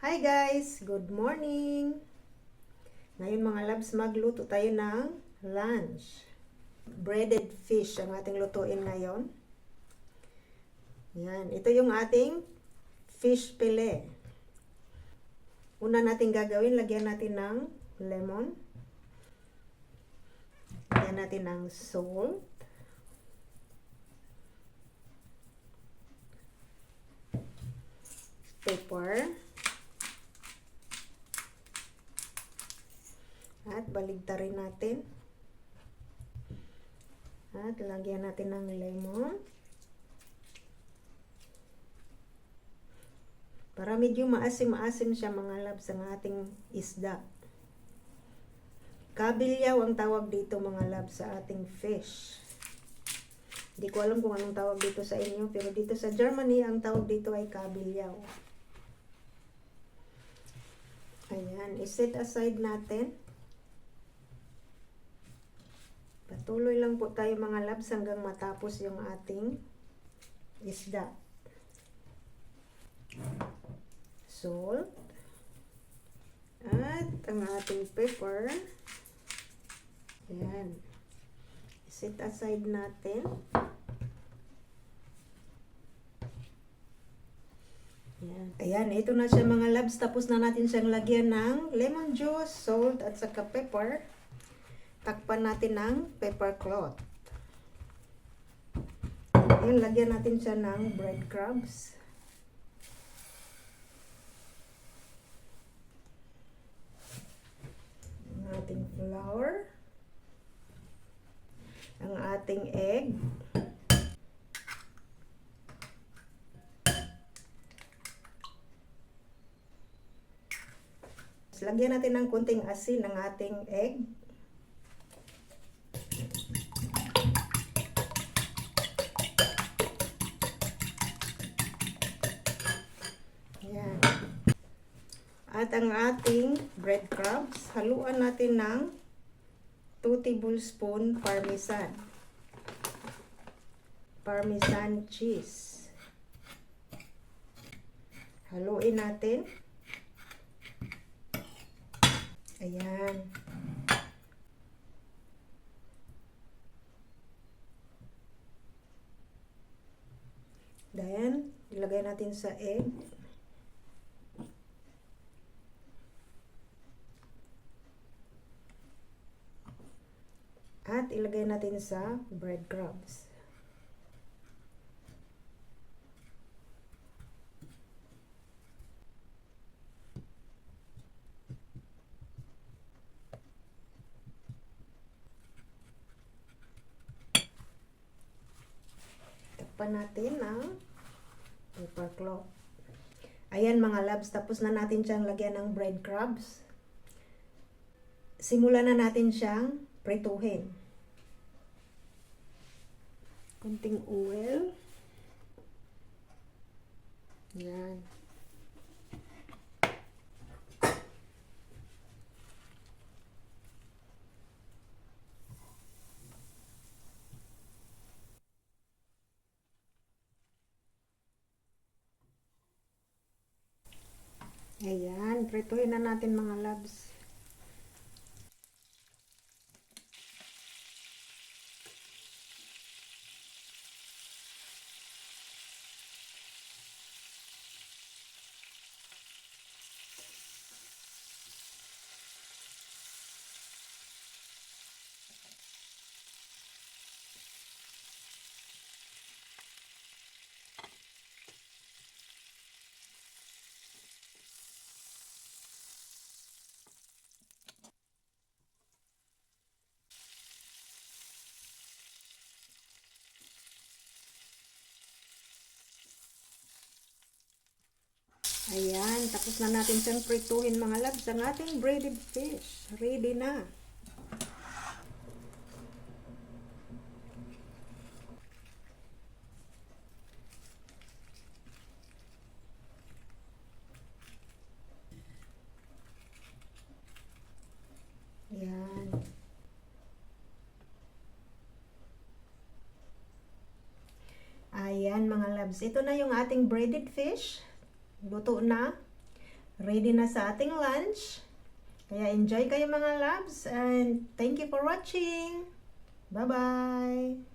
Hi guys! Good morning! Ngayon mga loves, magluto tayo ng lunch. Breaded fish ang ating lutuin ngayon. Yan, ito yung ating fish fillet. Una natin gagawin, lagyan natin ng lemon. Lagyan natin ng salt. Pepper. At baligtarin natin. At lagyan natin ng lemon. Para medyo maasim-maasim siya mga loves ang ating isda. Kabilyaw ang tawag dito mga loves sa ating fish. Hindi ko alam kung anong tawag dito sa inyo, pero dito sa Germany ang tawag dito ay kabilyaw. Ayan, iset aside natin. Patuloy lang po tayo mga loves hanggang matapos yung ating isda. Salt. At ang ating pepper. Ayan. Set aside natin. Ayan. Ayan, ito na siya mga loves. Tapos na natin siyang lagyan ng lemon juice, salt at saka pepper. Takpan natin ng pepper cloth. Ayan, lagyan natin siya ng breadcrumbs. Ang ating flour. Ang ating egg. Lagyan natin ng kunting asin ng ating egg. Ayan. At ang ating breadcrumbs, haluan natin ng 2 tablespoon parmesan. Parmesan cheese. Haluin natin. Ayan. Then, ilagay natin sa egg. At ilagay natin sa breadcrumbs. Takpan natin ang pepper cloth. Ayan mga loves, tapos na natin siyang lagyan ng breadcrumbs. Simulan na natin siyang prituhin. Kunting oil. Yan. Ayan, prituhin na natin mga loves. Ayan, tapos na natin siyang prituhin mga loves. Ang ating breaded fish, ready na. Ayan. Ayan mga loves, ito na yung ating breaded fish. Luto na. ready na sa ating lunch. Kaya enjoy kayo mga loves and thank you for watching. Bye-bye!